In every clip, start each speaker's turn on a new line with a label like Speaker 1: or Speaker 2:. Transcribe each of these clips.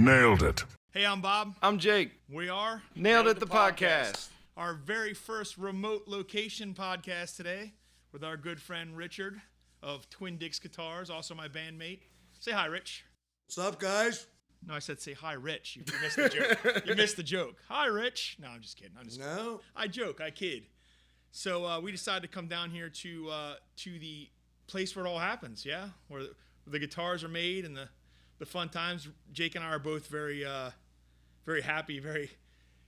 Speaker 1: Nailed it.
Speaker 2: Hey, I'm Bob.
Speaker 3: I'm Jake.
Speaker 2: We are
Speaker 3: Nailed It, the podcast.
Speaker 2: Our very first remote location podcast today with our good friend Richard of TwinDix Guitars, also my bandmate. Say hi, Rich.
Speaker 4: What's up, guys?
Speaker 2: No, I said say hi, Rich. You missed the joke. You missed the joke. Hi, Rich. No, I'm just kidding.
Speaker 4: No.
Speaker 2: I joke. I kid. So we decided to come down here to the place where it all happens, yeah? Where the guitars are made and the fun times. Jake and I are both very happy, very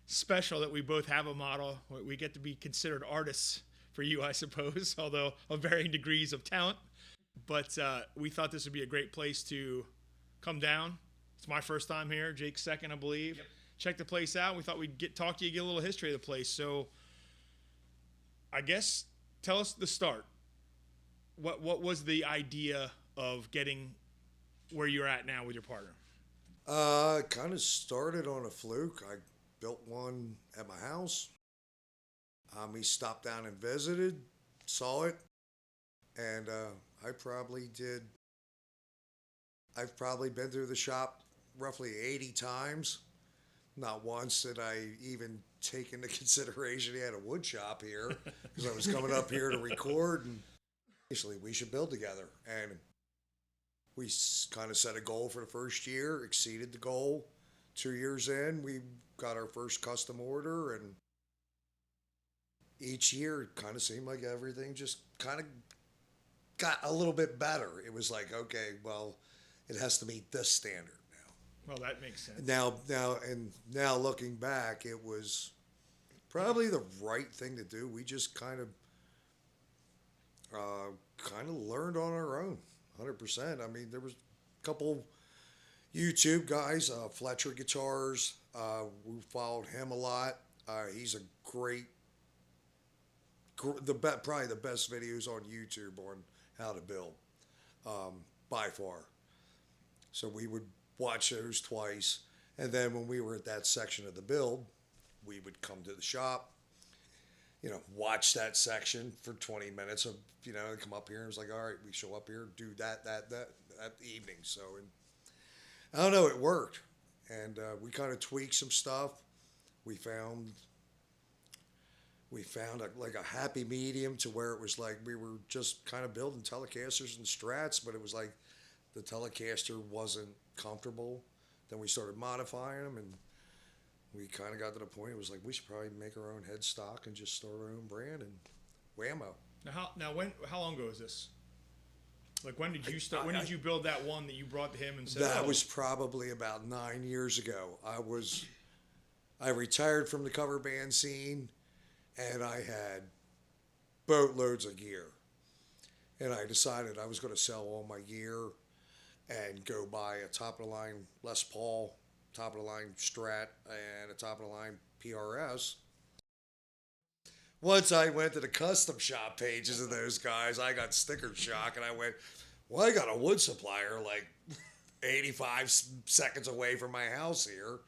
Speaker 2: special that we both have a model. We get to be considered artists for you, I suppose, although of varying degrees of talent. But we thought this would be a great place to come down. It's my first time here. Jake's second, I believe. Yep. Check the place out. We thought we'd talk to you, get a little history of the place. So I guess tell us the start. What was the idea of getting where you're at now with your partner?
Speaker 4: Kind of started on a fluke. I built one at my house. He stopped down and visited, saw it, and I've probably been through the shop roughly 80 times. Not once did I even take into consideration he had a wood shop here, because I was coming up here to record, and basically we should build together. And we kind of set a goal for the first year, exceeded the goal. 2 years in, we got our first custom order, and each year it kind of seemed like everything just kind of got a little bit better. It was like, okay, well, it has to meet this standard now.
Speaker 2: Well, that makes sense.
Speaker 4: Now looking back, it was probably the right thing to do. We just kind of learned on our own, 100%. I mean, there was a couple YouTube guys, Fletcher Guitars. We followed him a lot. He's a great, probably the best videos on YouTube on how to build, by far. So we would watch those twice, and then when we were at that section of the build, we would come to the shop, watch that section for 20 minutes of, come up here, and it was like, all right, we show up here, do that evening. So, and I don't know, it worked, and we kind of tweaked some stuff. We found a happy medium to where it was like we were just kind of building Telecasters and Strats, but it was like the Telecaster wasn't comfortable. Then we started modifying them, and we kind of got to the point it was like we should probably make our own headstock and just start our own brand, and whammo.
Speaker 2: How long ago is this? Like, when did you start? When did you build that one that you brought to him and said?
Speaker 4: That was probably about 9 years ago. I retired from the cover band scene, and I had boatloads of gear, and I decided I was going to sell all my gear and go buy a top-of-the-line Les Paul, top-of-the-line Strat, and a top-of-the-line PRS. Once I went to the custom shop pages of those guys, I got sticker shock, and I went, well, I got a wood supplier like 85 seconds away from my house here.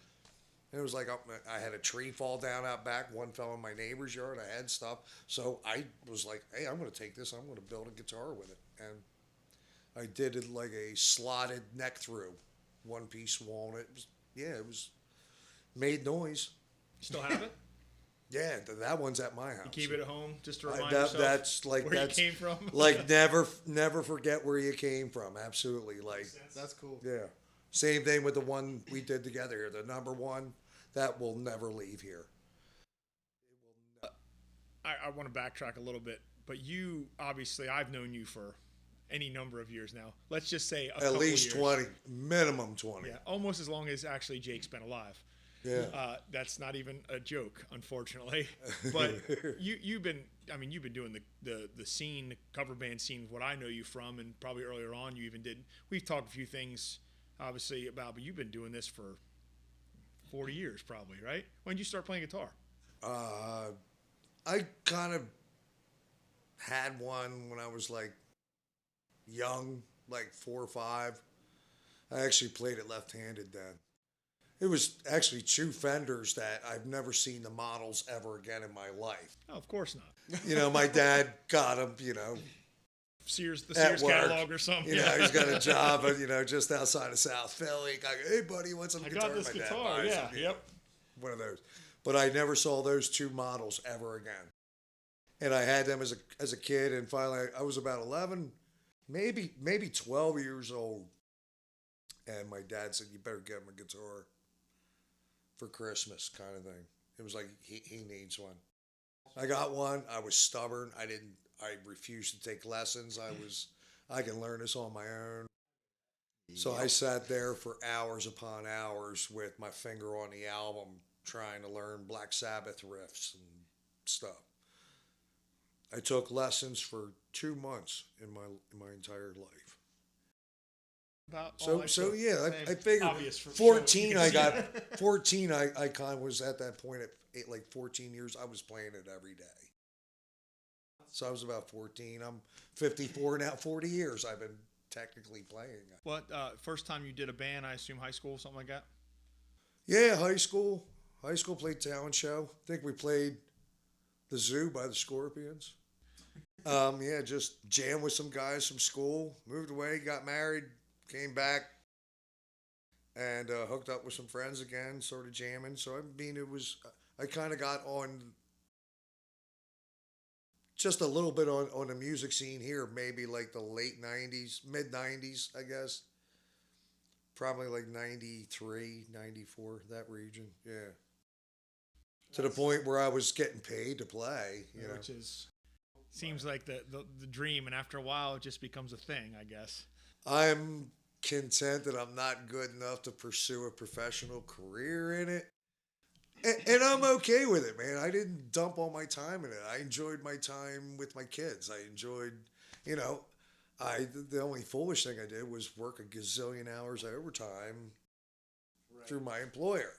Speaker 4: And it was like I had a tree fall down out back. One fell in my neighbor's yard. I had stuff. So I was like, hey, I'm going to take this. I'm going to build a guitar with it. And I did it like a slotted neck through, one-piece walnut. It was made noise.
Speaker 2: Still have it?
Speaker 4: Yeah, that one's at my house.
Speaker 2: You keep it at home just to remind yourself where you came from?
Speaker 4: Like, never forget where you came from. Absolutely. Like,
Speaker 3: That's cool.
Speaker 4: Yeah. Same thing with the one we did together here. The number one, that will never leave here.
Speaker 2: I want to backtrack a little bit, but you, obviously, I've known you for any number of years now. Let's just say
Speaker 4: at least 20, minimum 20.
Speaker 2: Yeah, almost as long as actually Jake's been alive.
Speaker 4: Yeah.
Speaker 2: That's not even a joke, unfortunately. But you've been doing the scene, the cover band scene, what I know you from, and probably earlier on you even did. We've talked a few things, obviously, about, but you've been doing this for 40 years probably, right? When did you start playing guitar?
Speaker 4: I kind of had one when I was like young, like 4 or 5. I actually played it left-handed then. It was actually 2 Fenders that I've never seen the models ever again in my life.
Speaker 2: Oh, of course not.
Speaker 4: My dad got them,
Speaker 2: Sears
Speaker 4: at work,
Speaker 2: catalog or something.
Speaker 4: You know, he's got a job, just outside of South Philly. I go, hey, buddy, what's some guitar?
Speaker 2: I got this
Speaker 4: My dad
Speaker 2: guitar.
Speaker 4: buys
Speaker 2: Yeah.
Speaker 4: them.
Speaker 2: Yep.
Speaker 4: One of those. But I never saw those two models ever again. And I had them as a kid, and finally I was about 11, maybe 12 years old. And my dad said, you better get him a guitar for Christmas, kind of thing. It was like, he needs one. I got one. I was stubborn. I refused to take lessons. I can learn this on my own. So I sat there for hours upon hours with my finger on the album, trying to learn Black Sabbath riffs and stuff. I took lessons for 2 months in my entire life. I figured 14. I got 14. I kind of was at that point at like 14 years. I was playing it every day. So I was about 14. I'm 54 now. 40 years I've been technically playing.
Speaker 2: What first time you did a band? I assume high school, something like that.
Speaker 4: Yeah, high school. High school played talent show. I think we played The Zoo by the Scorpions. Just jammed with some guys from school. Moved away, got married. Came back and hooked up with some friends again, sort of jamming. So, I kind of got on just a little bit on the music scene here, maybe like the late 90s, mid 90s, I guess. Probably like 93, 94, that region. Yeah. To the point where I was getting paid to play, you know.
Speaker 2: Which seems like the dream, and after a while it just becomes a thing, I guess.
Speaker 4: I'm content that I'm not good enough to pursue a professional career in it. And I'm okay with it, man. I didn't dump all my time in it. I enjoyed my time with my kids. I enjoyed, the only foolish thing I did was work a gazillion hours of overtime through my employer,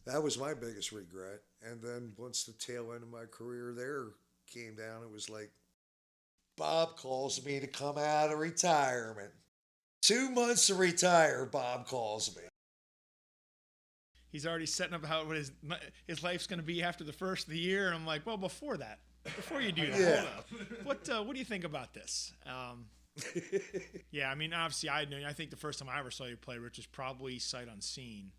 Speaker 4: That was my biggest regret. And then once the tail end of my career there came down, it was like, Bob calls me to come out of retirement. 2 months to retire, Bob calls me.
Speaker 2: He's already setting up how his life's going to be after the first of the year. And I'm like, well, before you do that,
Speaker 4: Yeah.
Speaker 2: Hold up. What do you think about this? Yeah, I mean, obviously, I think the first time I ever saw you play, Rich, was probably Sight Unseen.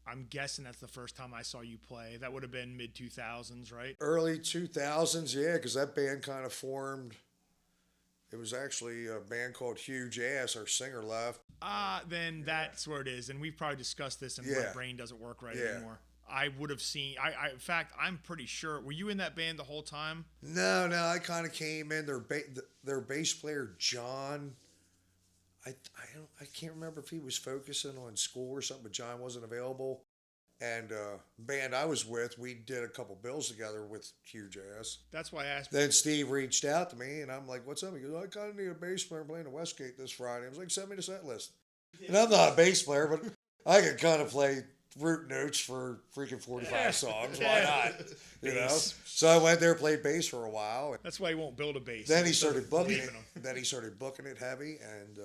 Speaker 2: I'm guessing that's the first time I saw you play. That would have been mid-2000s, right?
Speaker 4: Early 2000s, yeah, because that band kind of formed. It was actually a band called Huge Ass. Our singer left.
Speaker 2: Then that's where it is. And we've probably discussed this, and my brain doesn't work right anymore. I would have seen. In fact, I'm pretty sure. Were you in that band the whole time?
Speaker 4: No. I kind of came in. Their bass player John. I can't remember if he was focusing on school or something, but John wasn't available. And band I was with, we did a couple bills together with Huge Ass.
Speaker 2: That's why I asked.
Speaker 4: Then Steve reached out to me, and I'm like, "What's up?" He goes, "I kind of need a bass player playing the Westgate this Friday." I was like, "Send me the set list." And I'm not a bass player, but I can kind of play root notes for freaking 45 songs. Why not? You know? So I went there, played bass for a while.
Speaker 2: That's why he won't build a bass.
Speaker 4: Then he started booking it. Then he started booking it heavy, and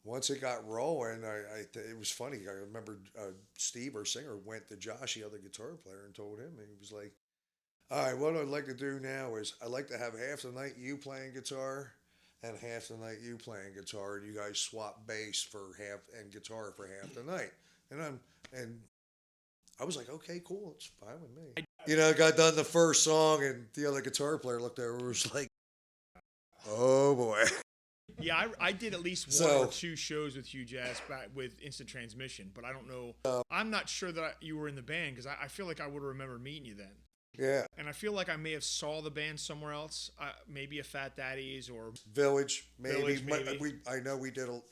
Speaker 4: once it got rolling, it was funny. I remember Steve, our singer, went to Josh, the other guitar player, and told him, and he was like, "All right, what I'd like to do now is I'd like to have half the night you playing guitar and half the night you playing guitar, and you guys swap bass for half and guitar for half the night." And I was like, "Okay, cool, it's fine with me." Got done the first song, and the other guitar player looked over and was like, "Oh boy."
Speaker 2: Yeah, I did at least one or two shows with Huge Ass back with Instant Transmission, but I don't know. I'm not sure that you were in the band because I feel like I would have remembered meeting you then.
Speaker 4: Yeah.
Speaker 2: And I feel like I may have saw the band somewhere else, maybe a Fat Daddy's or
Speaker 4: Village, maybe. I know we did a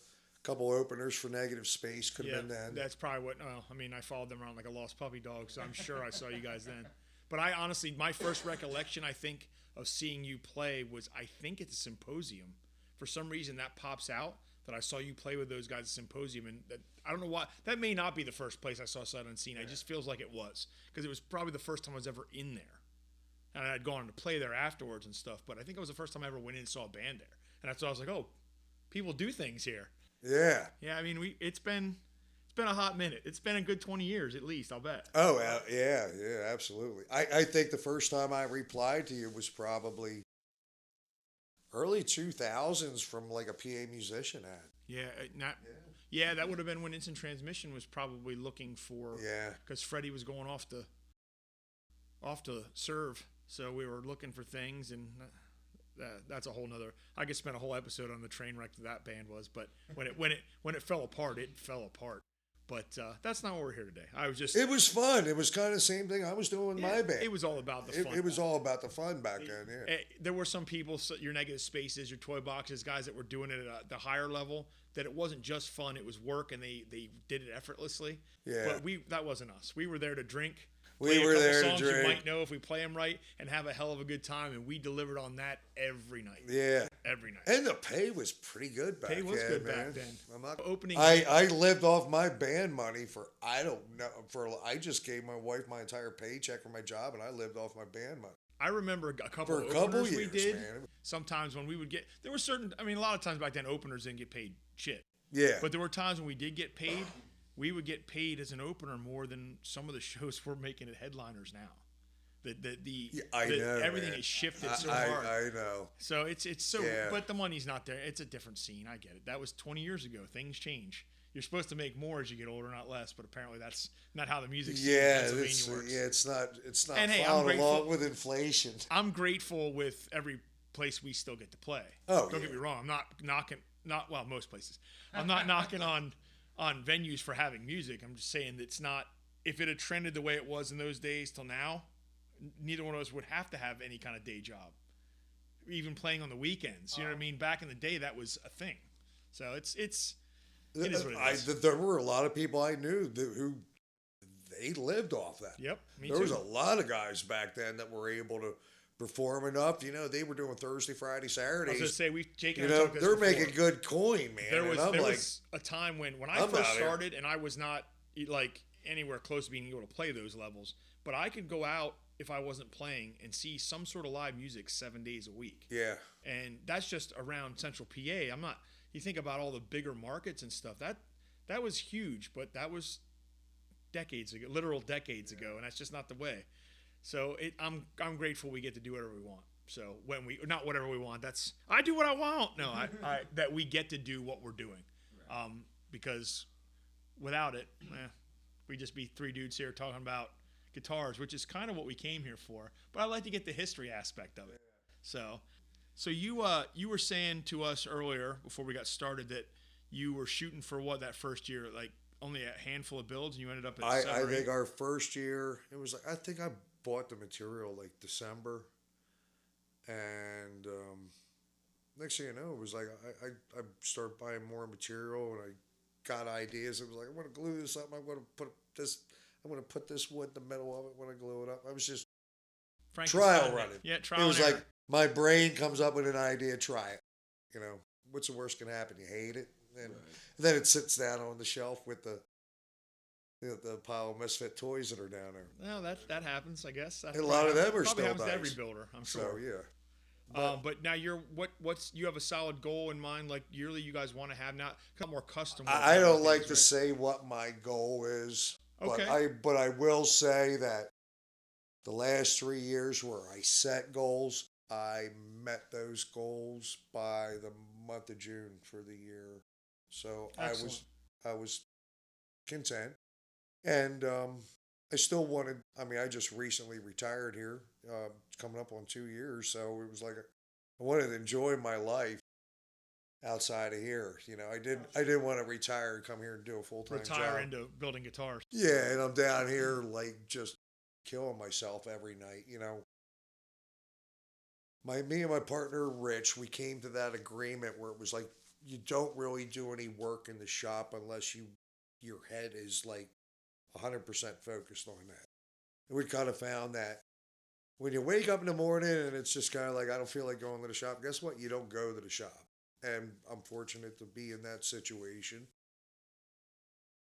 Speaker 4: couple openers for Negative Space. Could have been then.
Speaker 2: That's probably what. I followed them around like a lost puppy dog, so I'm sure I saw you guys then. But I honestly, my first recollection, I think, of seeing you play was I think at the Symposium. For some reason, that pops out that I saw you play with those guys at Symposium, and I don't know why. That may not be the first place I saw Sight Unseen. It just feels like it was because it was probably the first time I was ever in there, and I'd gone to play there afterwards and stuff. But I think it was the first time I ever went in and saw a band there, and that's why I was like, "Oh, people do things here."
Speaker 4: Yeah.
Speaker 2: Yeah, I mean, it's been It's been a hot minute. It's been a good 20 years at least, I'll bet.
Speaker 4: Oh, yeah, absolutely. I think the first time I replied to you was probably early 2000s from like a PA musician ad.
Speaker 2: Yeah, yeah, that would have been when Instant Transmission was probably looking for.
Speaker 4: Yeah.
Speaker 2: Because Freddie was going off to serve, so we were looking for things, and that's a whole nother. I could spend a whole episode on the train wreck that band was, but when it fell apart, it fell apart. But that's not what we're here today.
Speaker 4: It was fun. It was kind of the same thing I was doing with my band.
Speaker 2: It was all about the fun.
Speaker 4: It was all about the fun back then, yeah.
Speaker 2: There were some people, your Negative Spaces, your Toy Boxes, guys that were doing it at the higher level, that it wasn't just fun, it was work, and they did it effortlessly.
Speaker 4: Yeah.
Speaker 2: But that wasn't us. We were there to drink.
Speaker 4: We were there to drink.
Speaker 2: You might know if we play them right and have a hell of a good time, and we delivered on that every night.
Speaker 4: Yeah.
Speaker 2: Every night.
Speaker 4: And the pay was pretty good back then.
Speaker 2: Pay was good
Speaker 4: man.
Speaker 2: back then.
Speaker 4: I'm not,
Speaker 2: Opening.
Speaker 4: I lived off my band money I just gave my wife my entire paycheck for my job, and I lived off my band money.
Speaker 2: I remember a couple of openers we did. Man. Sometimes when we would get, there were a lot of times back then openers didn't get paid shit.
Speaker 4: Yeah.
Speaker 2: But there were times when we did get paid. We would get paid as an opener more than some of the shows we're making at headliners now.
Speaker 4: I know,
Speaker 2: everything
Speaker 4: man.
Speaker 2: is shifted so hard.
Speaker 4: I know.
Speaker 2: So it's so, but the money's not there. It's a different scene. I get it. That was 20 years ago. Things change. You're supposed to make more as you get older, not less. But apparently that's not how the music scene in Pennsylvania works.
Speaker 4: Yeah, it's not.
Speaker 2: And hey,
Speaker 4: followed along with inflation.
Speaker 2: I'm grateful with every place we still get to play.
Speaker 4: Oh,
Speaker 2: don't get me wrong. I'm not knocking. Most places. I'm not knocking on venues for having music. I'm just saying that it's not. If it had trended the way it was in those days till now, neither one of us would have to have any kind of day job, even playing on the weekends. You know what I mean? Back in the day, that was a thing. So it is what it is.
Speaker 4: There were a lot of people I knew who they lived off that.
Speaker 2: Yep, me
Speaker 4: there
Speaker 2: too.
Speaker 4: was a lot of guys back then that were able to perform enough. You know, they were doing Thursday, Friday, Saturdays.
Speaker 2: I was going to say, Jake and
Speaker 4: I
Speaker 2: talked this
Speaker 4: they're
Speaker 2: before.
Speaker 4: making good coin, man.
Speaker 2: There was a time when I first started, and I was not like anywhere close to being able to play those levels, but I could go out if I wasn't playing and see some sort of live music 7 days a week.
Speaker 4: Yeah.
Speaker 2: And that's just around Central PA. You think about all the bigger markets and stuff, that was huge, but that was decades ago, literal decades ago, and that's just not the way. So I'm grateful we get to do whatever we want. So not whatever we want, I do what I want. No, that we get to do what we're doing. Because without it, we'd just be three dudes here talking about guitars, which is kind of what we came here for. But I like to get the history aspect of it. So you were saying to us earlier before we got started that you were shooting for that first year, like only a handful of builds, and you ended up at 7
Speaker 4: I
Speaker 2: or 8?
Speaker 4: think our first year, it was like, I think I bought the material like December, and next thing you know, it was like I started buying more material, and I got ideas. It was like, I want to glue this up. I'm going to put this wood in the middle of it when I glue it up. I was just trial running.
Speaker 2: Yeah, trial.
Speaker 4: It was like my brain comes up with an idea, try it. You know, what's the worst can happen? You hate it, and then it sits down on the shelf with the pile of misfit toys that are down there.
Speaker 2: Well, that happens, I guess.
Speaker 4: A lot of them are
Speaker 2: probably
Speaker 4: still
Speaker 2: happens
Speaker 4: nice.
Speaker 2: to every builder, I'm sure.
Speaker 4: So yeah.
Speaker 2: But now you have a solid goal in mind, like yearly you guys want to have now, more custom.
Speaker 4: I don't like to say what my goal is,
Speaker 2: okay.
Speaker 4: but I will say that the last 3 years where I set goals, I met those goals by the month of June for the year. So
Speaker 2: excellent.
Speaker 4: I was content, and I still wanted. I mean, I just recently retired here. Coming up on 2 years, so it was like I wanted to enjoy my life outside of here. You know, I didn't want to retire and come here and do a full-time job.
Speaker 2: Retire into building guitars.
Speaker 4: Yeah, and I'm down here like just killing myself every night. You know, me and my partner Rich, we came to that agreement where it was like you don't really do any work in the shop unless your head is like 100% focused on that. And we kind of found that when you wake up in the morning and it's just kind of like, I don't feel like going to the shop, guess what? You don't go to the shop. And I'm fortunate to be in that situation.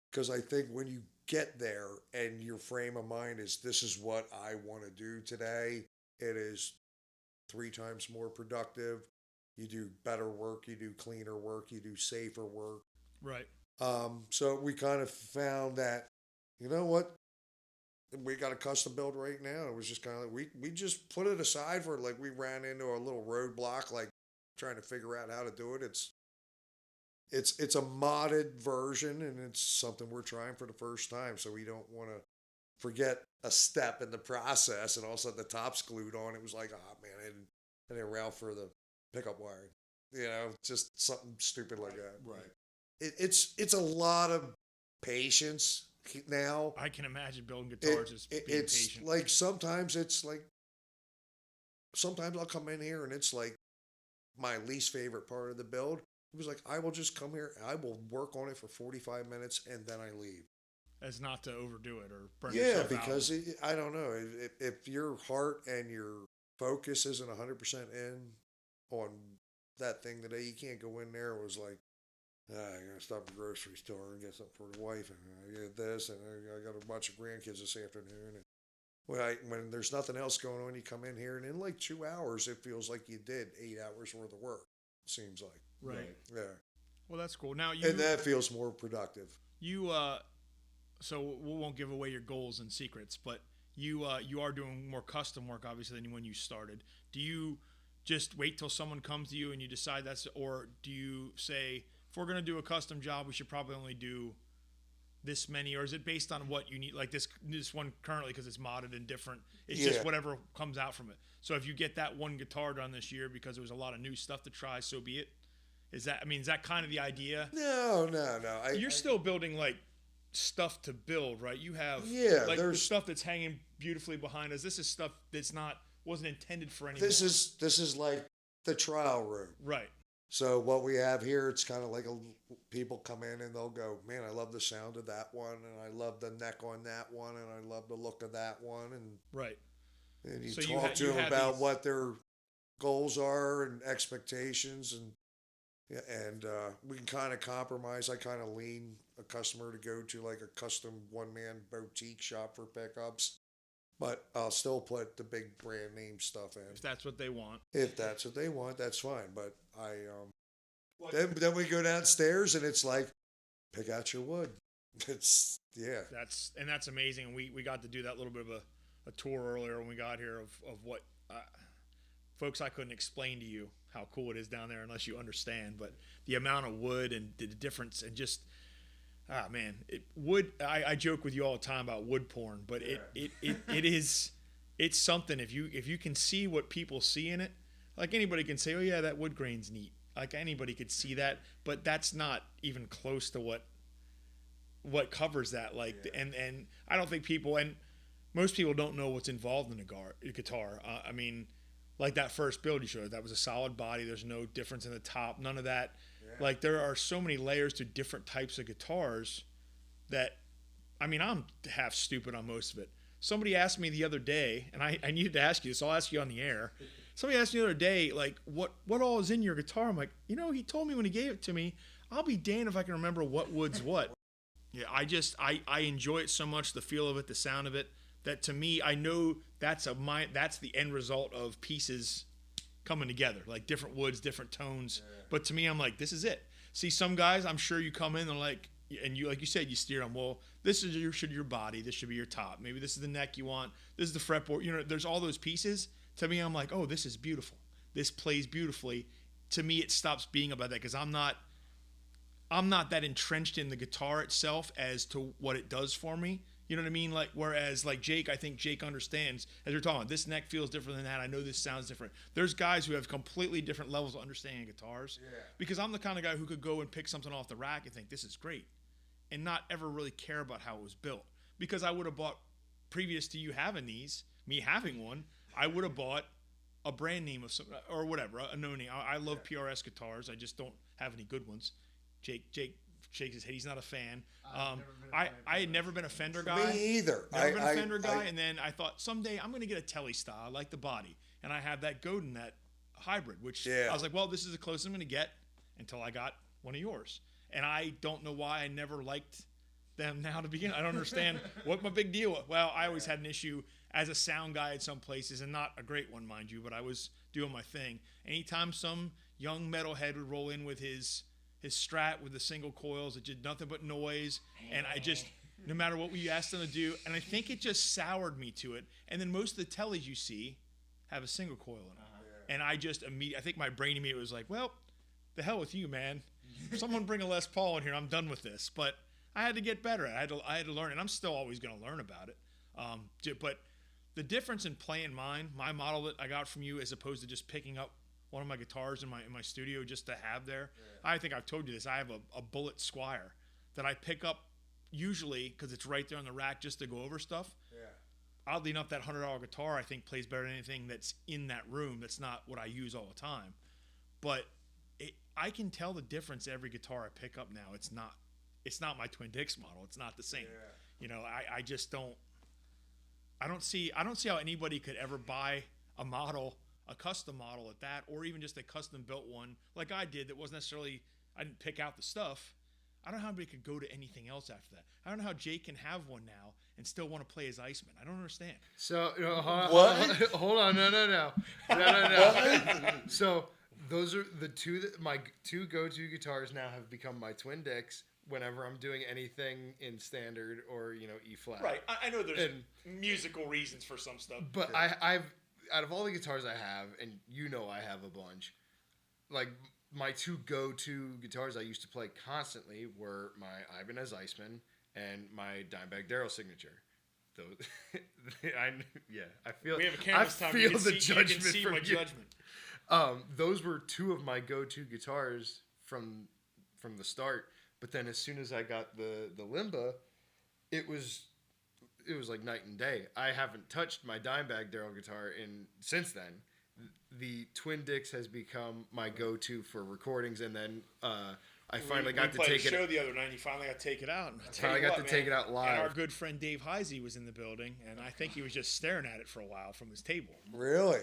Speaker 4: Because I think when you get there and your frame of mind is, this is what I want to do today, it is 3 times more productive. You do better work, you do cleaner work, you do safer work.
Speaker 2: Right.
Speaker 4: So we kind of found that, you know what, we got a custom build right now. It was just kind of like we just put it aside for like we ran into a little roadblock, like trying to figure out how to do it. It's a modded version, and it's something we're trying for the first time. So we don't want to forget a step in the process, and all of a sudden the top's glued on. It was like, oh man, I didn't route for the pickup wiring. You know, just something stupid like that.
Speaker 2: Right.
Speaker 4: It's a lot of patience now.
Speaker 2: I can imagine building guitars as being
Speaker 4: It's
Speaker 2: patient.
Speaker 4: like sometimes I'll come in here and it's like my least favorite part of the build. It was like, I will just come here, I will work on it for 45 minutes, and then I leave.
Speaker 2: As not to overdo it or burn
Speaker 4: Yeah,
Speaker 2: yourself
Speaker 4: because
Speaker 2: out.
Speaker 4: I don't know. If your heart and your focus isn't 100% in on that thing today, you can't go in there. It was like, I gotta stop at the grocery store and get something for the wife, and I get this, and I got a bunch of grandkids this afternoon. And when there's nothing else going on, you come in here, and in like 2 hours, it feels like you did 8 hours worth of work. Seems like.
Speaker 2: Right.
Speaker 4: Yeah.
Speaker 2: Well, that's cool. Now
Speaker 4: And that feels more productive.
Speaker 2: you so we won't give away your goals and secrets, but you are doing more custom work obviously than when you started. Do you just wait till someone comes to you and you decide that's, or do you say, if we're going to do a custom job, we should probably only do this many, or is it based on what you need? Like this one currently, because it's modded and different, it's just whatever comes out from it. So if you get that one guitar done this year because there was a lot of new stuff to try, so be it. Is that kind of the idea?
Speaker 4: No.
Speaker 2: You're still building like stuff to build, right? You have like the stuff that's hanging beautifully behind us. This is stuff that's wasn't intended for anyone.
Speaker 4: This is like the trial room.
Speaker 2: Right.
Speaker 4: So what we have here, it's kind of like people come in and they'll go, man, I love the sound of that one, and I love the neck on that one, and I love the look of that one, and
Speaker 2: right.
Speaker 4: And you
Speaker 2: so
Speaker 4: talk to them about what their goals are and expectations, and we can kind of compromise. I kind of lean a customer to go to like a custom one-man boutique shop for pickups, but I'll still put the big brand name stuff in.
Speaker 2: If that's what they want.
Speaker 4: If that's what they want, that's fine. But then we go downstairs and it's like, pick out your wood. It's
Speaker 2: That's amazing. And we got to do that little bit of a tour earlier when we got here of what folks, I couldn't explain to you how cool it is down there unless you understand, but the amount of wood and the difference, and just man, wood. I joke with you all the time about wood porn, but it's something. If you can see what people see in it, like anybody can say, oh yeah, that wood grain's neat, like anybody could see that, but that's not even close to what covers that. Like and I don't think people, and most people don't know what's involved in a guitar. I mean, like that first build you showed, that was a solid body. There's no difference in the top, none of that. Yeah. Like there are so many layers to different types of guitars that, I mean, I'm half stupid on most of it. Somebody asked me the other day, and I needed to ask you, so I'll ask you on the air. Somebody asked me the other day, like, what all is in your guitar? I'm like, he told me when he gave it to me. I'll be damned if I can remember what wood's what. Yeah, I enjoy it so much, the feel of it, the sound of it, that to me, I know that's the end result of pieces coming together, like different woods, different tones. Yeah. But to me, I'm like, this is it. See, some guys, I'm sure you come in and like you said, you steer them. Well, this is your body. This should be your top. Maybe this is the neck you want. This is the fretboard. There's all those pieces. To me, I'm like, oh, this is beautiful. This plays beautifully. To me, it stops being about that because I'm not that entrenched in the guitar itself as to what it does for me. You know what I mean? Like, whereas like Jake, I think Jake understands, as you're talking, this neck feels different than that. I know this sounds different. There's guys who have completely different levels of understanding guitars. Yeah. Because I'm the kind of guy who could go and pick something off the rack and think, this is great, and not ever really care about how it was built. Because I would have bought, previous to you having these, me having one, I would have bought a brand name of some, or whatever, a no name. I love PRS guitars. I just don't have any good ones. Jake shakes his head. He's not a fan. I had never been a Fender guy.
Speaker 4: Me either.
Speaker 2: Never been a Fender guy. And then I thought someday I'm going to get a Tele style. I like the body. And I have that Godin, that hybrid, which I was like, well, this is the closest I'm going to get until I got one of yours. And I don't know why I never liked them now to begin. I don't understand what my big deal was. Well, I always had an issue as a sound guy at some places, and not a great one, mind you, but I was doing my thing. Anytime some young metalhead would roll in with his his Strat with the single coils. It did nothing but noise, and I just, no matter what we asked him to do, and I think it just soured me to it. And then most of the tellies you see have a single coil in them. And I just I think my brain immediately was like, well, the hell with you, man. Someone bring a Les Paul in here. I'm done with this. But I had to get better. I had to learn, and I'm still always going to learn about it. But the difference in playing my model that I got from you, as opposed to just picking up one of my guitars in my studio just to have there. Yeah. I think I've told you this. I have a Bullet Squire that I pick up usually because it's right there on the rack just to go over stuff. Yeah. Oddly enough, that $100 guitar I think plays better than anything that's in that room. That's not what I use all the time, but I can tell the difference every guitar I pick up now. It's not my TwinDix model. It's not the same. Yeah. I just don't. I don't see how anybody could ever buy a custom model at that, or even just a custom built one like I did. That wasn't necessarily, I didn't pick out the stuff. I don't know how anybody could go to anything else after that. I don't know how Jake can have one now and still want to play as Iceman. I don't understand.
Speaker 1: So
Speaker 4: what?
Speaker 1: Hold on, no. So those are the two that my two go-to guitars now have become my TwinDix. Whenever I'm doing anything in standard or E flat.
Speaker 2: Right. I know there's musical reasons for some stuff.
Speaker 1: But yeah. I've out of all the guitars I have, and I have a bunch. Like my two go-to guitars I used to play constantly were my Ibanez Iceman and my Dimebag Darrell Signature. Those, I feel.
Speaker 2: We have a camera this time.
Speaker 1: I feel the judgment.
Speaker 2: You can see my judgment.
Speaker 1: Those were two of my go-to guitars from the start. But then as soon as I got the Limba, it was like night and day. I haven't touched my Dimebag Darrell guitar since then. The TwinDix has become my go-to for recordings, and then I finally got to take it.
Speaker 2: We played a show the other night, and you finally got to take it out.
Speaker 1: Take it out live.
Speaker 2: And our good friend Dave Heisey was in the building, and I think he was just staring at it for a while from his table.
Speaker 4: Really?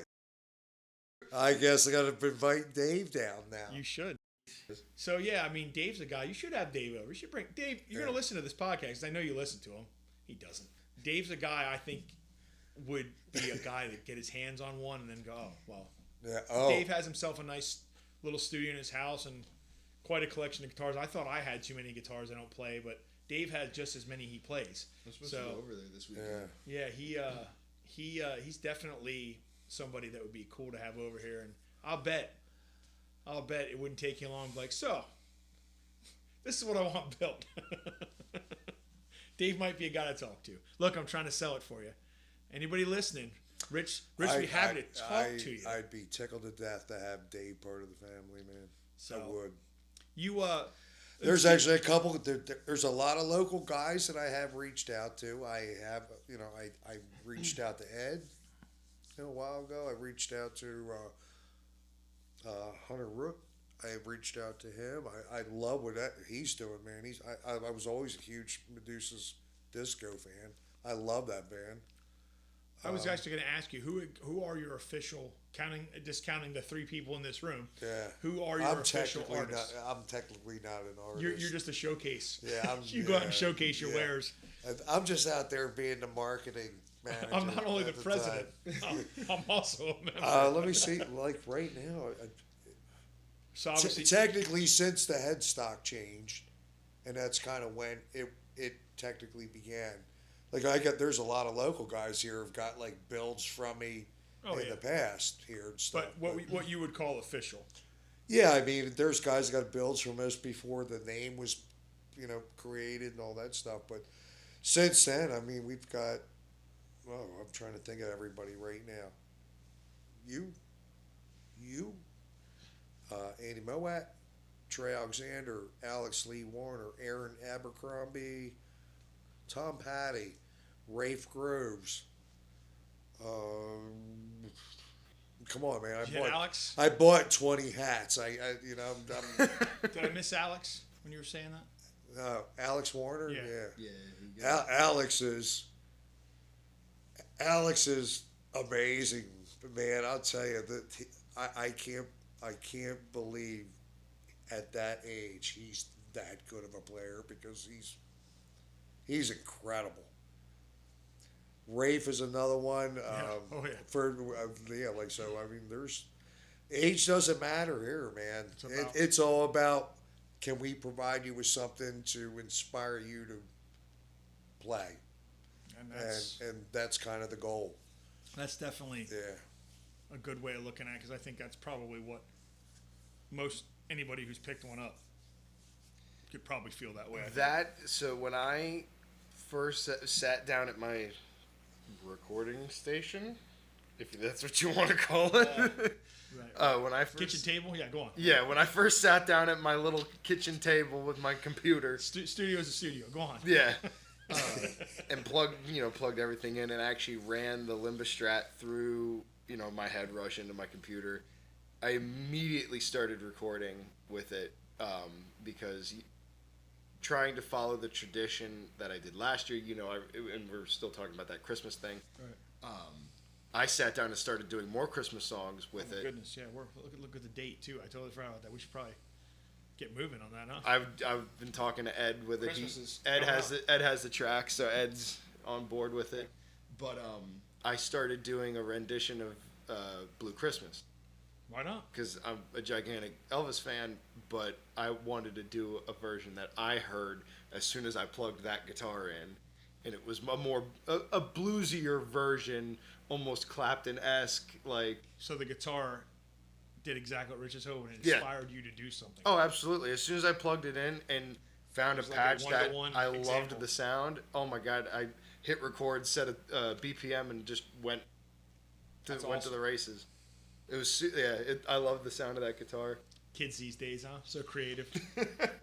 Speaker 4: I guess I got to invite Dave down now.
Speaker 2: You should. So yeah, I mean, Dave's a guy. You should have Dave over. You should bring Dave. You're gonna listen to this podcast because I know you listen to him. He doesn't. Dave's a guy I think would be a guy that get his hands on one and then go, oh well.
Speaker 4: Yeah. Oh.
Speaker 2: Dave has himself a nice little studio in his house and quite a collection of guitars. I thought I had too many guitars I don't play, but Dave has just as many he plays.
Speaker 3: I'm supposed to go over there this weekend.
Speaker 2: Yeah. He's definitely somebody that would be cool to have over here, and I'll bet it wouldn't take you long to be like, so, this is what I want built. Dave might be a guy to talk to. Look, I'm trying to sell it for you. Anybody listening, Rich, we have to talk to you.
Speaker 4: I'd be tickled to death to have Dave part of the family, man. So, I would.
Speaker 2: You,
Speaker 4: there's actually a couple, there's a lot of local guys that I have reached out to. I have, I reached out to Ed a while ago. I reached out to Hunter Rook. I reached out to him. I love what he's doing, man. I was always a huge Medusa's Disco fan. I love that band.
Speaker 2: I was actually going to ask you who are your official, discounting the three people in this room.
Speaker 4: Yeah.
Speaker 2: Who are your official artists?
Speaker 4: I'm technically not an artist.
Speaker 2: You're just a showcase.
Speaker 4: Yeah.
Speaker 2: You go out and showcase your wares.
Speaker 4: I'm just out there being the marketing manager.
Speaker 2: I'm not only the president. I'm also a member.
Speaker 4: Let me see. Like right now.
Speaker 2: So obviously,
Speaker 4: technically, since the headstock changed, and that's kind of when it technically began. Like there's a lot of local guys here who've got like builds from me in the past here and stuff.
Speaker 2: But what you would call official?
Speaker 4: Yeah, I mean, there's guys that got builds from us before the name was, created and all that stuff. But since then, I mean, we've got. Well, I'm trying to think of everybody right now. You. Andy Mowat, Trey Alexander, Alex Lee Warner, Aaron Abercrombie, Tom Patty, Rafe Groves. Come on, man! I bought 20 hats. I'm
Speaker 2: Did I miss Alex when you were saying that?
Speaker 4: Alex Warner.
Speaker 2: Yeah.
Speaker 4: Alex is amazing, man. I'll tell you that I can't believe at that age he's that good of a player because he's incredible. Rafe is another one. I mean, there's age doesn't matter here, man. It's all about can we provide you with something to inspire you to play?
Speaker 2: And
Speaker 4: And that's kind of the goal.
Speaker 2: that's definitely
Speaker 4: Yeah.
Speaker 2: a good way of looking at it, because I think that's probably what most anybody who's picked one up could probably feel that way. I think.
Speaker 1: So when I first sat down at my recording station, if that's what you want to call it,
Speaker 2: Right.
Speaker 1: when I first,
Speaker 2: Kitchen table, yeah, go on.
Speaker 1: yeah, when I first sat down at my little kitchen table with my computer,
Speaker 2: Studio's a studio. Go on.
Speaker 1: yeah, and plugged everything in and actually ran the Limbastrat through my head rush into my computer. I immediately started recording with it because trying to follow the tradition that I did last year, and we're still talking about that Christmas thing.
Speaker 2: Right.
Speaker 1: I sat down and started doing more Christmas songs with it.
Speaker 2: Goodness, yeah. Look at the date too. I totally forgot about that. We should probably get moving on that, huh?
Speaker 1: I've been talking to Ed with it.
Speaker 2: Christmas is
Speaker 1: Ed
Speaker 2: coming
Speaker 1: has the track, so Ed's on board with it. But I started doing a rendition of Blue Christmas.
Speaker 2: Why not?
Speaker 1: Because I'm a gigantic Elvis fan, but I wanted to do a version that I heard as soon as I plugged that guitar in, and it was a bluesier version, almost Clapton-esque, like.
Speaker 2: So the guitar did exactly what Rich is hoping. It
Speaker 1: Yeah.
Speaker 2: inspired you to do something.
Speaker 1: Oh, absolutely! As soon as I plugged it in and found a
Speaker 2: It was like
Speaker 1: patch
Speaker 2: a
Speaker 1: that
Speaker 2: one-to-one
Speaker 1: I
Speaker 2: example.
Speaker 1: loved the sound, oh my god! I hit record, set a BPM, and just went to
Speaker 2: awesome.
Speaker 1: the races. It was I love the sound of that guitar.
Speaker 2: Kids these days, huh? So creative.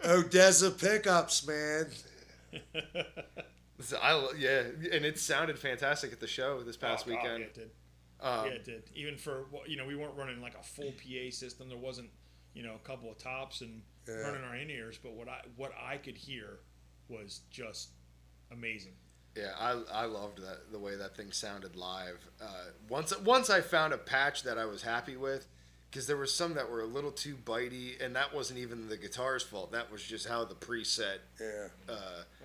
Speaker 4: Odessa pickups, man.
Speaker 1: So and it sounded fantastic at the show this past
Speaker 2: Oh, God,
Speaker 1: weekend.
Speaker 2: yeah, it did.
Speaker 1: Um,
Speaker 2: Yeah, it did. Even for we weren't running like a full PA system. There wasn't a couple of tops and running our in ears. But what I could hear was just amazing.
Speaker 1: Yeah, I loved the way that thing sounded live. Once I found a patch that I was happy with, because there were some that were a little too bitey, and that wasn't even the guitar's fault. That was just how the preset.
Speaker 4: Yeah.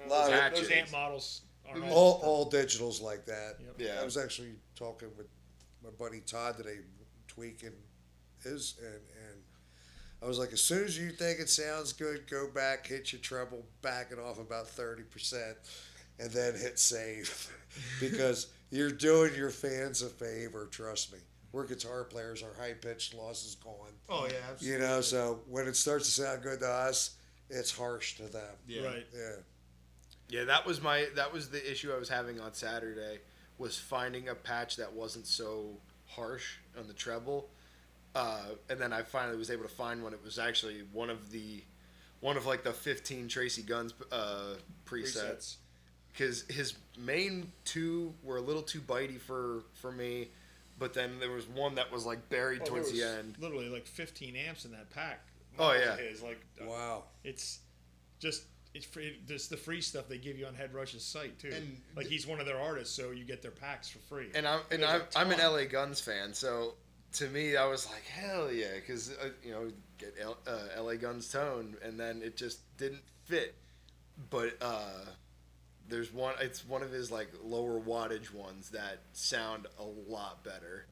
Speaker 1: Patches.
Speaker 2: Those amp models are
Speaker 4: All digitals like that.
Speaker 2: Yep.
Speaker 1: Yeah.
Speaker 4: I was actually talking with my buddy Todd today, tweaking his, and I was like, as soon as you think it sounds good, go back, hit your treble, back it off about 30%, and then hit save, because you're doing your fans a favor. Trust me. We're guitar players. Our high pitched loss is gone.
Speaker 1: Oh yeah, absolutely.
Speaker 4: So when it starts to sound good to us, it's harsh to them.
Speaker 1: Yeah.
Speaker 2: Right.
Speaker 4: Yeah.
Speaker 1: Yeah, that was the issue I was having on Saturday, was finding a patch that wasn't so harsh on the treble, and then I finally was able to find one. It was actually one of like the 15 Tracy Guns presets, because his main two were a little too bitey for me, but then there was one that was like buried towards the end.
Speaker 2: Literally like 15 amps in that pack.
Speaker 1: Oh, yeah.
Speaker 4: Wow.
Speaker 2: It's just it's the free stuff they give you on Head Rush's site too.
Speaker 1: And
Speaker 2: like he's one of their artists, so you get their packs for free.
Speaker 1: And I'm an LA Guns fan, so to me I was like, hell yeah, because get LA Guns tone, and then it just didn't fit. But there's one. It's one of his like lower wattage ones that sound a lot better.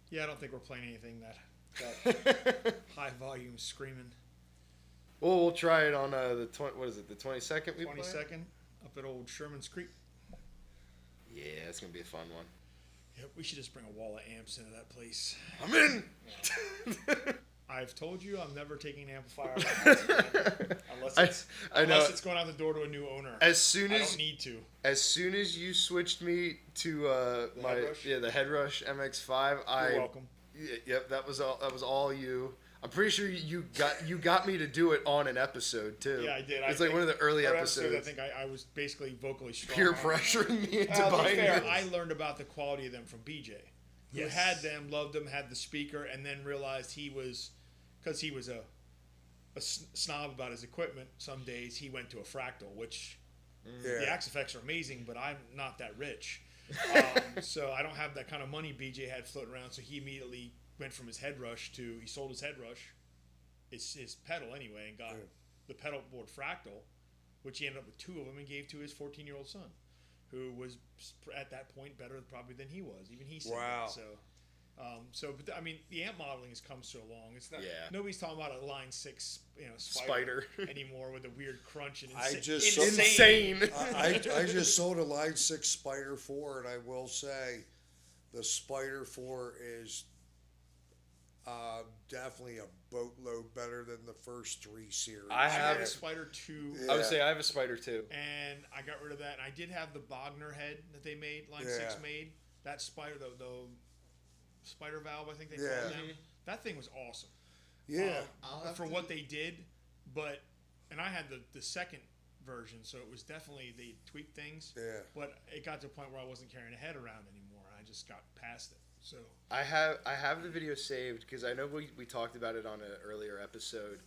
Speaker 2: Yeah, I don't think we're playing anything that high volume screaming.
Speaker 1: Well, we'll try it on the 22nd. We
Speaker 2: 22nd up at Old Sherman's Creek.
Speaker 1: Yeah, it's gonna be a fun one.
Speaker 2: Yep, we should just bring a wall of amps into that place.
Speaker 1: I'm in.
Speaker 2: I've told you I'm never taking an amplifier out of the house again, unless it's going out the door to a new owner. I don't need to.
Speaker 1: As soon as you switched me to the Head Rush MX5,
Speaker 2: You're welcome.
Speaker 1: Yep, that was all you. I'm pretty sure you got me to do it on an episode too.
Speaker 2: Yeah, I did.
Speaker 1: It's like one of the early
Speaker 2: our
Speaker 1: episodes.
Speaker 2: I think I was basically vocally strong.
Speaker 1: Peer pressuring me into
Speaker 2: To be
Speaker 1: buying
Speaker 2: fair,
Speaker 1: it.
Speaker 2: I learned about the quality of them from BJ. Who had them, loved them, had the speaker, and then realized because he was a snob about his equipment, some days he went to a Fractal, which the Axe effects are amazing, but I'm not that rich. So I don't have that kind of money BJ had floating around, so he immediately went from his Head Rush to, he sold his Head Rush, his pedal anyway, and got the pedal board Fractal, which he ended up with 2 of them and gave to his 14-year-old son, who was at that point better probably than he was. Even he said
Speaker 4: Wow.
Speaker 2: that. So But I mean, the amp modeling has come so long. It's not.
Speaker 1: Yeah.
Speaker 2: Nobody's talking about a Line 6,
Speaker 1: Spider.
Speaker 2: anymore with a weird crunch and
Speaker 4: I just sold-
Speaker 1: Insane.
Speaker 4: I just sold a Line 6 Spider 4, and I will say the Spider 4 is definitely a boatload better than the first 3 series.
Speaker 1: I
Speaker 2: I
Speaker 1: have
Speaker 2: had a Spider 2.
Speaker 1: I would say I have a Spider too.
Speaker 2: And I got rid of that. And I did have the Bogner head that they made, Line
Speaker 4: Yeah.
Speaker 2: 6 made. That Spider, the Spider Valve, I think they
Speaker 4: Yeah.
Speaker 2: called them. That thing was awesome.
Speaker 4: Yeah.
Speaker 2: For what they did, and I had the second version, so it was definitely, they tweaked things.
Speaker 4: Yeah.
Speaker 2: But it got to a point where I wasn't carrying a head around anymore. I just got past it. So
Speaker 1: I have the video saved because I know we talked about it on an earlier episode.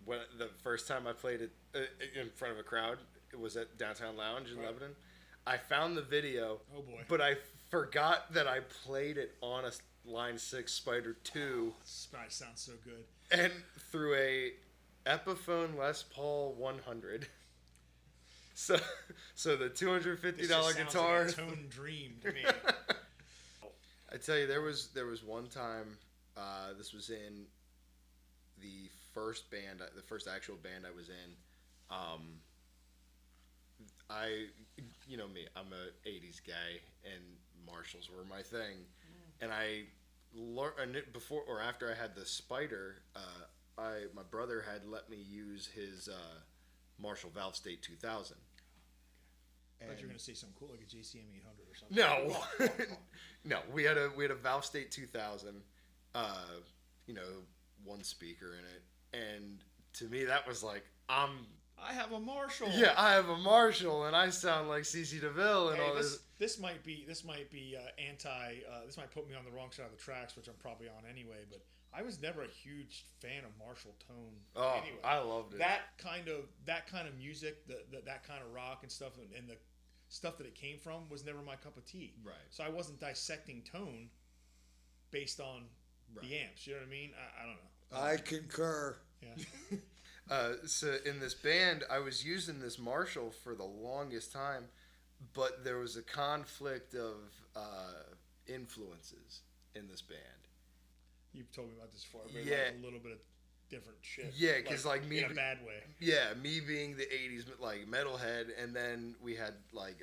Speaker 1: When the first time I played it in front of a crowd, it was at Downtown Lounge in Lebanon. I found the video.
Speaker 2: Oh boy!
Speaker 1: But I forgot that I played it on a Line 6 Spider 2.
Speaker 2: This probably sounds so good.
Speaker 1: And through a Epiphone Les Paul 100. So the $250
Speaker 2: This just
Speaker 1: guitar.
Speaker 2: sounds like a tone dream to me.
Speaker 1: I tell you, there was one time. This was in the first band, the first actual band I was in. You know me, I'm a '80s guy, and Marshalls were my thing. And I learned before or after I had the Spider. My brother had let me use his Marshall Valve State 2000.
Speaker 2: I thought you were gonna say something cool like a JCM 800 or something.
Speaker 1: No, no, we had a Valve State 2000. One speaker in it, and to me that was like
Speaker 2: I have a Marshall.
Speaker 1: Yeah, I have a Marshall, and I sound like CC DeVille and all this.
Speaker 2: This might be this might put me on the wrong side of the tracks, which I'm probably on anyway. But I was never a huge fan of Marshall tone.
Speaker 1: Oh,
Speaker 2: anyway.
Speaker 1: I loved it.
Speaker 2: That kind of music, that kind of rock and stuff, and the stuff that it came from was never my cup of tea.
Speaker 1: Right.
Speaker 2: So I wasn't dissecting tone based on the amps. You know what I mean? I don't know.
Speaker 4: I concur.
Speaker 2: Yeah.
Speaker 1: So in this band, I was using this Marshall for the longest time, but there was a conflict of influences in this band.
Speaker 2: You've told me about this before. But
Speaker 1: Yeah.
Speaker 2: like a little bit of different shit.
Speaker 1: Yeah, because like me
Speaker 2: in a bad way.
Speaker 1: Yeah, me being the '80s like metalhead, and then we had like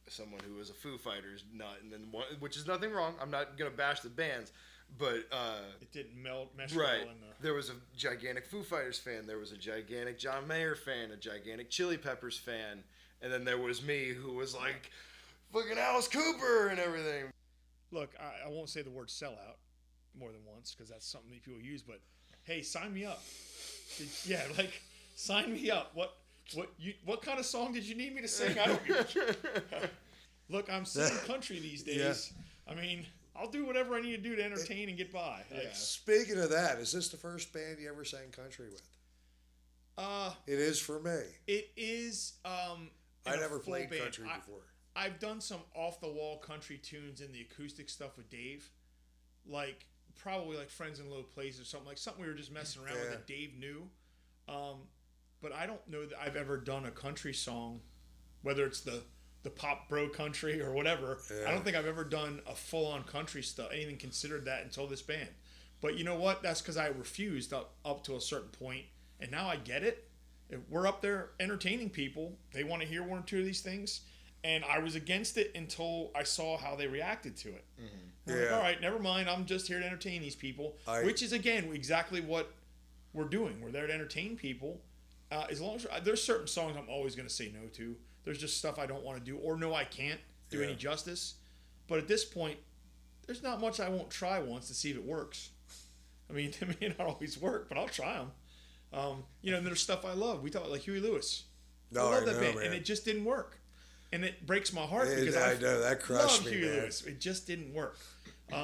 Speaker 1: someone who was a Foo Fighters nut, and then one, which is nothing wrong. I'm not gonna bash the bands, but
Speaker 2: it didn't mesh
Speaker 1: right.
Speaker 2: well in the.
Speaker 1: There was a gigantic Foo Fighters fan. There was a gigantic John Mayer fan. A gigantic Chili Peppers fan. And then there was me, who was like, fucking Alice Cooper and everything.
Speaker 2: Look, I won't say the word sellout more than once because that's something that people use. But hey, sign me up. Sign me up. What kind of song did you need me to sing? I don't give a shit. Look, I'm singing country these days. Yeah. I mean, I'll do whatever I need to do to entertain and get by.
Speaker 4: Yeah. Speaking of that, is this the first band you ever sang country with? It is for me.
Speaker 2: It is.
Speaker 4: I never played country before.
Speaker 2: I've done some off the wall country tunes in the acoustic stuff with Dave, probably like Friends in Low Places or something we were just messing around with that Dave knew. But I don't know that I've ever done a country song, whether it's the pop bro country or whatever. Yeah. I don't think I've ever done a full on country stuff, anything considered that until this band. But you know what? That's because I refused up to a certain point, and now I get it. If we're up there entertaining people, they want to hear one or two of these things, and I was against it until I saw how they reacted to it. Mm-hmm. Yeah. Like, all right, never mind. I'm just here to entertain these people, which is again exactly what we're doing. We're there to entertain people. As long as there's certain songs I'm always going to say no to. There's just stuff I don't want to do, or no, I can't do any justice. But at this point, there's not much I won't try once to see if it works. I mean, they may not always work, but I'll try them. And there's stuff I love. We talk about like Huey Lewis. I love that band, and it just didn't work. And it breaks my heart because I know that crushed me, Huey Lewis. It just didn't work.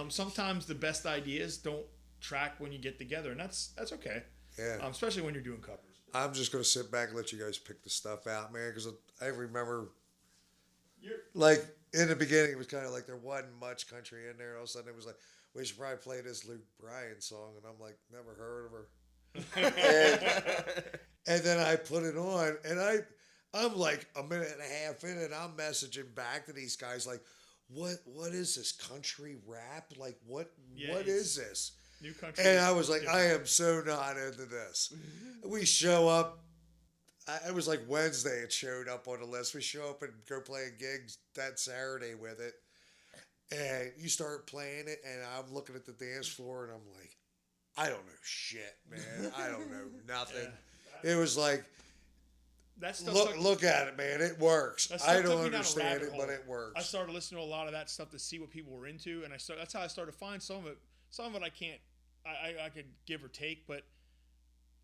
Speaker 2: Sometimes the best ideas don't track when you get together, and that's okay. Yeah. Especially when you're doing covers.
Speaker 4: I'm just going to sit back and let you guys pick the stuff out, man, because I remember, like, in the beginning, it was kind of like there wasn't much country in there. All of a sudden, it was like, we should probably play this Luke Bryan song, and I'm like, never heard of her. and then I put it on, and I'm like a minute and a half in, and I'm messaging back to these guys like, what is this country rap? Like what
Speaker 2: Yeah,
Speaker 4: what is this?
Speaker 2: New country.
Speaker 4: And I was like, I am so not into this. We show up. It was like Wednesday. It showed up on the list. We show up and go play gigs that Saturday with it, and you start playing it, and I'm looking at the dance floor, and I'm like, I don't know shit, man. I don't know nothing. It was like,
Speaker 2: that stuff
Speaker 4: look at it, man. It works.
Speaker 2: that stuff
Speaker 4: I
Speaker 2: took
Speaker 4: don't
Speaker 2: me down a
Speaker 4: understand
Speaker 2: rabbit
Speaker 4: it, but
Speaker 2: hole.
Speaker 4: it works.
Speaker 2: I started listening to a lot of that stuff to see what people were into, and that's how I started to find some of it. Some of it I can't, I could give or take, but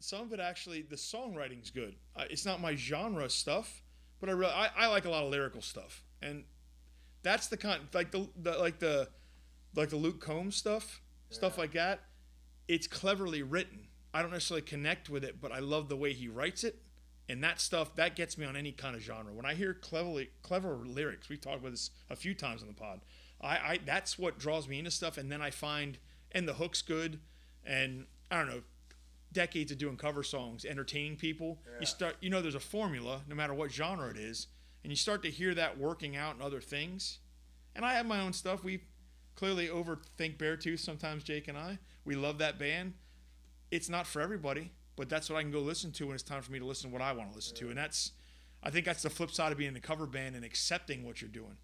Speaker 2: some of it actually, the songwriting's good. It's not my genre stuff, but I like a lot of lyrical stuff, and that's the kind, like the Luke Combs stuff like that. It's cleverly written. I don't necessarily connect with it, but I love the way he writes it, and that stuff that gets me on any kind of genre. When I hear clever lyrics, we've talked about this a few times on the pod. I that's what draws me into stuff, and then I find, and the hook's good, and I don't know, decades of doing cover songs, entertaining people. Yeah. You start, there's a formula, no matter what genre it is, and you start to hear that working out in other things. And I have my own stuff. We clearly overthink Beartooth sometimes, Jake and I. We love that band. It's not for everybody, but that's what I can go listen to when it's time for me to listen to what I want to listen to. And I think that's the flip side of being in a cover band and accepting what you're doing.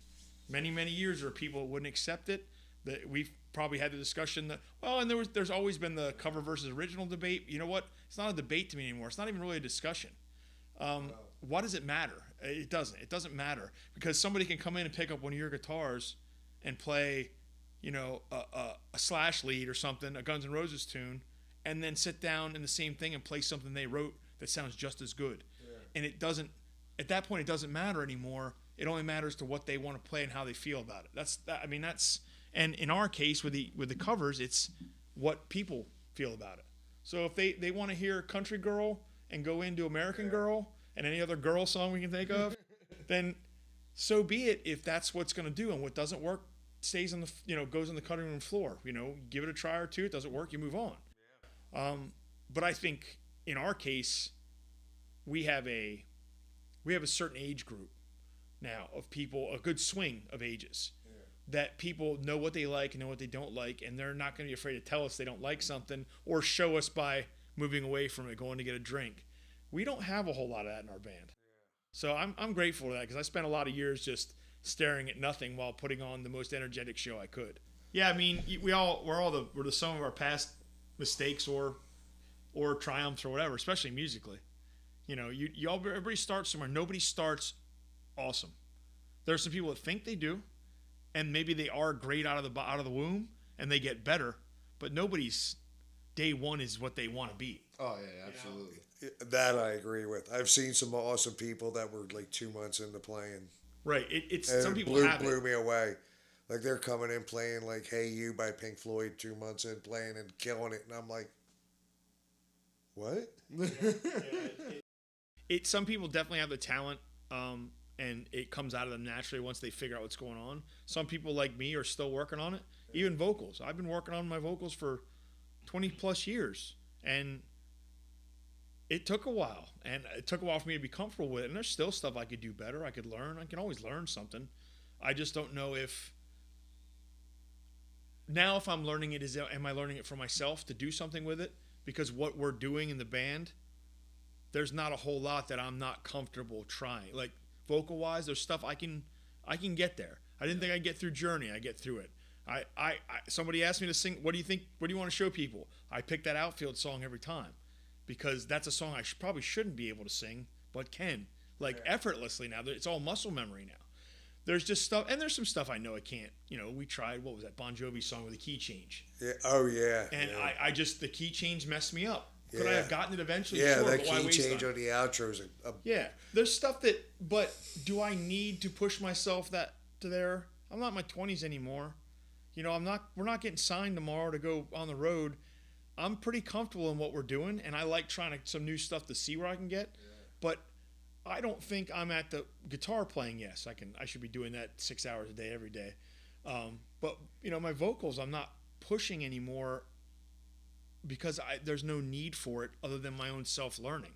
Speaker 2: Many, many years where people wouldn't accept it. That we've probably had the discussion that, and there's always been the cover versus original debate. You know what? It's not a debate to me anymore. It's not even really a discussion. Why does it matter? It doesn't. It doesn't matter, because somebody can come in and pick up one of your guitars and play, a Slash lead or something, a Guns N' Roses tune, and then sit down in the same thing and play something they wrote that sounds just as good. Yeah. And it doesn't, at that point, it doesn't matter anymore. It only matters to what they want to play and how they feel about it. And in our case with the covers, it's what people feel about it. So if they want to hear Country Girl and go into American Girl and any other girl song we can think of, then so be it. If that's what's going to do, and what doesn't work stays on the goes on the cutting room floor. Give it a try or two. It doesn't work, you move on. But I think in our case, we have a certain age group now of people, a good swing of ages, that people know what they like and know what they don't like, and they're not going to be afraid to tell us they don't like something or show us by moving away from it, going to get a drink. We don't have a whole lot of that in our band. So I'm grateful for that, because I spent a lot of years just staring at nothing while putting on the most energetic show I could. Yeah, I mean, we're the sum of our past mistakes or triumphs or whatever, especially musically. Everybody starts somewhere. Nobody starts awesome. There are some people that think they do, and maybe they are great out of the womb, and they get better. But nobody's day one is what they want to be.
Speaker 1: Oh yeah, absolutely.
Speaker 4: That I agree with. I've seen some awesome people that were like 2 months into playing.
Speaker 2: Right. It's
Speaker 4: and
Speaker 2: some people
Speaker 4: blew me away. Like they're coming in playing like "Hey You" by Pink Floyd 2 months in, playing and killing it, and I'm like, what?
Speaker 2: Some people definitely have the talent, and it comes out of them naturally once they figure out what's going on. Some people like me are still working on it. Even vocals. I've been working on my vocals for 20 plus years, and it took a while. And it took a while for me to be comfortable with it. And there's still stuff I could do better. I could learn. I can always learn something. I just don't know if I'm learning it, am I learning it for myself to do something with it? Because what we're doing in the band, there's not a whole lot that I'm not comfortable trying. Like vocal wise, there's stuff I can get there. I didn't think I'd get through Journey. I get through it. Somebody asked me to sing, what do you want to show people? I pick that Outfield song every time, because that's a song I probably shouldn't be able to sing, but can, effortlessly now. It's all muscle memory now. There's just stuff, and there's some stuff I know I can't. We tried, what was that Bon Jovi song with a key change?
Speaker 4: Yeah. Oh yeah.
Speaker 2: And
Speaker 4: yeah.
Speaker 2: I just, the key change messed me up. Could I have gotten it eventually?
Speaker 4: Yeah,
Speaker 2: sure,
Speaker 4: that key change on the outro is
Speaker 2: yeah. There's stuff but do I need to push myself to there? I'm not in my 20s anymore. We're not getting signed tomorrow to go on the road. I'm pretty comfortable in what we're doing, and I like trying some new stuff to see where I can get. Yeah. But I don't think I'm at the guitar playing. Yes, I should be doing that 6 hours a day every day. But my vocals, I'm not pushing anymore, because there's no need for it other than my own self-learning.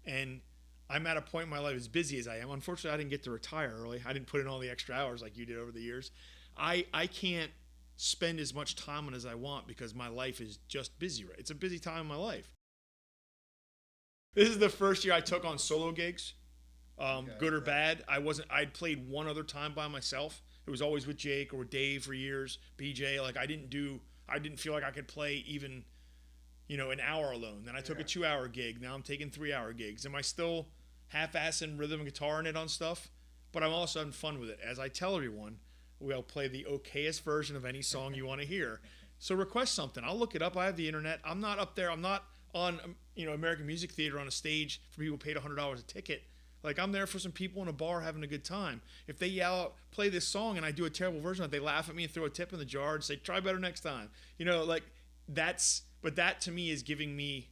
Speaker 2: And I'm at a point in my life, as busy as I am. Unfortunately, I didn't get to retire early. I didn't put in all the extra hours like you did over the years. I can't spend as much time on it as I want because my life is just busy. Right? It's a busy time in my life. This is the first year I took on solo gigs, good or bad. I'd played one other time by myself. It was always with Jake or with Dave for years, BJ. Like I didn't feel like I could play even, an hour alone. Then I took a 2-hour gig. Now I'm taking 3-hour gigs. Am I still half-assing rhythm and guitar in it on stuff? But I'm also having fun with it. As I tell everyone, we'll play the okayest version of any song you want to hear. So request something. I'll look it up. I have the internet. I'm not up there. I'm not on, American Music Theater on a stage for people who paid $100 a ticket. Like, I'm there for some people in a bar having a good time. If they yell out, play this song, and I do a terrible version of it, they laugh at me and throw a tip in the jar and say, try better next time. But that to me is giving me,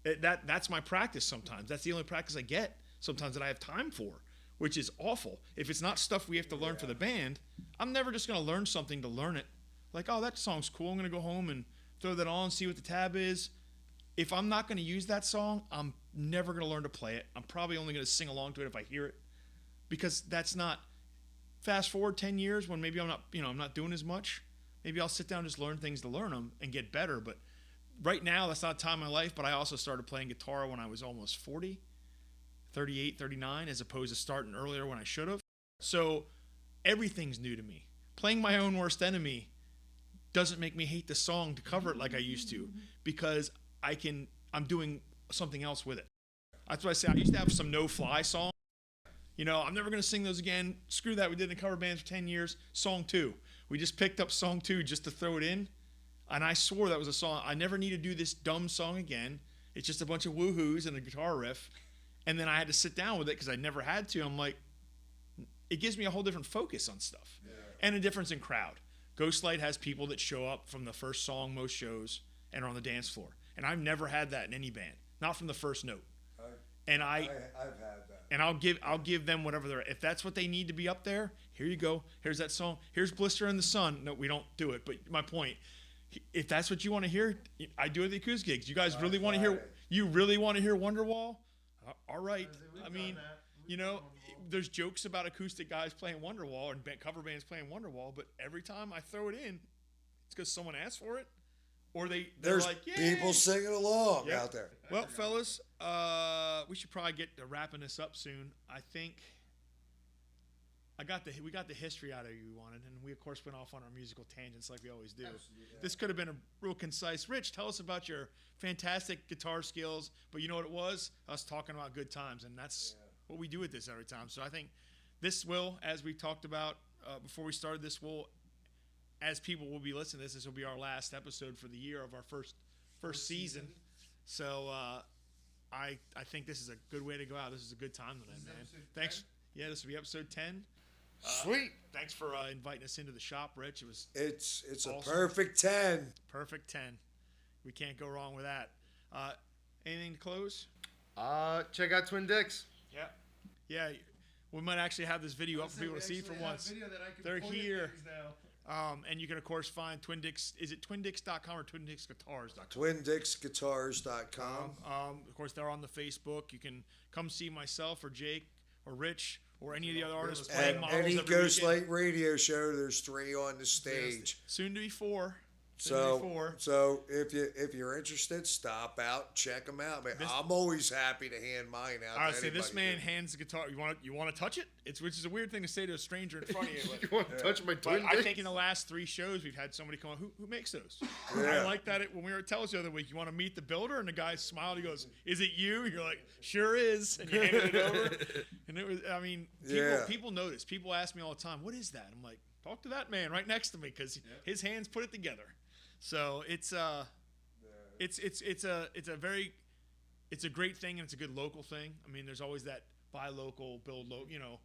Speaker 2: that's my practice sometimes. That's the only practice I get sometimes that I have time for, which is awful. If it's not stuff we have to learn for the band, I'm never just going to learn something to learn it. Like, oh, that song's cool. I'm going to go home and throw that on, see what the tab is. If I'm not going to use that song, I'm never going to learn to play it. I'm probably only going to sing along to it if I hear it, because that's not. Fast forward 10 years when maybe I'm not doing as much. Maybe I'll sit down and just learn things to learn them and get better. But right now, that's not a time in my life. But I also started playing guitar when I was almost 40, 38, 39, as opposed to starting earlier when I should have. So everything's new to me. Playing my own worst enemy doesn't make me hate the song to cover it like I used to, because I'm doing something else with it. That's what I say. I used to have some no-fly songs. I'm never going to sing those again. Screw that. We did in cover bands for 10 years. Song 2. We just picked up song 2 just to throw it in. And I swore that was a song. I never need to do this dumb song again. It's just a bunch of woohoos and a guitar riff. And then I had to sit down with it because I never had to. I'm like, it gives me a whole different focus on stuff. Yeah. And a difference in crowd. Ghostlight has people that show up from the first song most shows and are on the dance floor. And I've never had that in any band. Not from the first note. I've had that. And I'll give them whatever they're. If that's what they need to be up there, here you go. Here's that song. Here's Blister in the Sun. No, we don't do it. But my point, if that's what you want to hear, I do it at the acoustic gigs. You guys really want to hear? You really want to hear Wonderwall? All right. I mean, there's jokes about acoustic guys playing Wonderwall and cover bands playing Wonderwall, but every time I throw it in, it's because someone asked for it. Or there's like,
Speaker 4: people singing along out there.
Speaker 2: Well, fellas, we should probably get to wrapping this up soon. I think we got the history out of you wanted, and we of course went off on our musical tangents like we always do. Absolutely. This could have been a real concise. Rich, tell us about your fantastic guitar skills, but you know what it was? Us talking about good times, and that's what we do with this every time. So I think this will, as we talked about before we started, as people will be listening to this will be our last episode for the year of our first season. So I think this is a good way to go out. This is a good time tonight, man. Thanks. 10? Yeah, this will be episode 10.
Speaker 1: Sweet.
Speaker 2: Thanks for inviting us into the shop, Rich.
Speaker 4: It's awesome. A perfect 10.
Speaker 2: Perfect 10. We can't go wrong with that. Anything to close?
Speaker 1: Check out TwinDix.
Speaker 2: Yeah. We might actually have this video up for people to see for once. They're here. And you can, of course, find TwinDix. Is it TwinDix.com or TwinDixGuitars.com?
Speaker 4: TwinDixGuitars.com.
Speaker 2: Of course, they're on the Facebook. You can come see myself or Jake or Rich or any of the other artists playing models.
Speaker 4: Any Ghostlight radio show, there's 3 on the stage.
Speaker 2: Soon to be 4.
Speaker 4: So if you're interested, stop out, check them out, man. I'm always happy to hand mine out.
Speaker 2: I say this man hands the guitar. You want to touch it? Which is a weird thing to say to a stranger in front of you. But,
Speaker 1: you want to touch my TwinDix?
Speaker 2: I think in the last 3 shows we've had somebody come on. Who makes those? I like that. When we were at Tellus the other week, you want to meet the builder, and the guy smiled. He goes, "Is it you?" And you're like, "Sure is." And you handed it over. And it was. I mean, people notice. People ask me all the time, "What is that?" I'm like, "Talk to that man right next to me, because his hands put it together." So it's a great thing, and it's a good local thing. I mean, there's always that buy local, build local.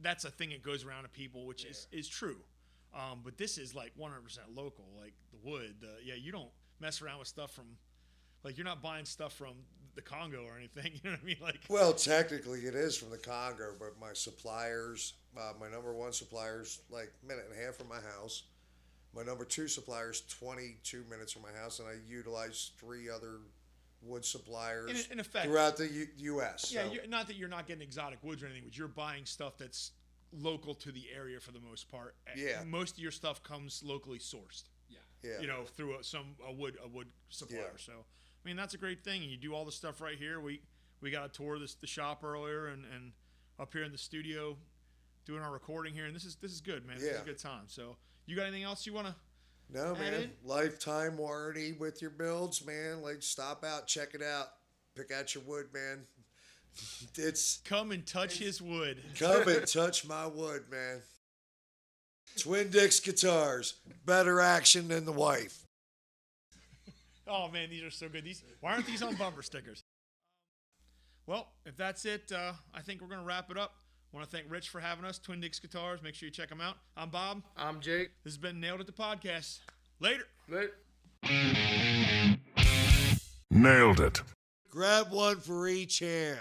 Speaker 2: That's a thing that goes around to people, which is true. But this is like 100% local, like the wood. You don't mess around with stuff from, like, you're not buying stuff from the Congo or anything. You know what I mean? Like,
Speaker 4: well, technically it is from the Congo, but my suppliers, my number 1 supplier's like a minute and a half from my house. My number 2 supplier is 22 minutes from my house, and I utilize 3 other wood suppliers
Speaker 2: In effect,
Speaker 4: throughout the U.S.
Speaker 2: Yeah,
Speaker 4: So,
Speaker 2: not that you're not getting exotic woods or anything, but you're buying stuff that's local to the area for the most part.
Speaker 4: Yeah.
Speaker 2: Most of your stuff comes locally sourced.
Speaker 4: yeah.
Speaker 2: You know, through a wood supplier.
Speaker 4: Yeah.
Speaker 2: So, I mean, that's a great thing. And you do all the stuff right here. We got a tour of the shop earlier and up here in the studio doing our recording here. And this is good, man. This is a good time. So, you got anything else you want to?
Speaker 4: No, man.
Speaker 2: in?
Speaker 4: Lifetime warranty with your builds, man. Like, stop out, check it out, pick out your wood, man.
Speaker 2: Come and touch his wood.
Speaker 4: Come and touch my wood, man. TwinDix guitars, better action than the wife.
Speaker 2: Oh man, these are so good. Why aren't these on bumper stickers? Well, if that's it, I think we're gonna wrap it up. I want to thank Rich for having us. TwinDix Guitars. Make sure you check them out. I'm Bob.
Speaker 1: I'm Jake.
Speaker 2: This has been Nailed It the Podcast. Later.
Speaker 1: Later.
Speaker 5: Nailed it.
Speaker 4: Grab one for each hand.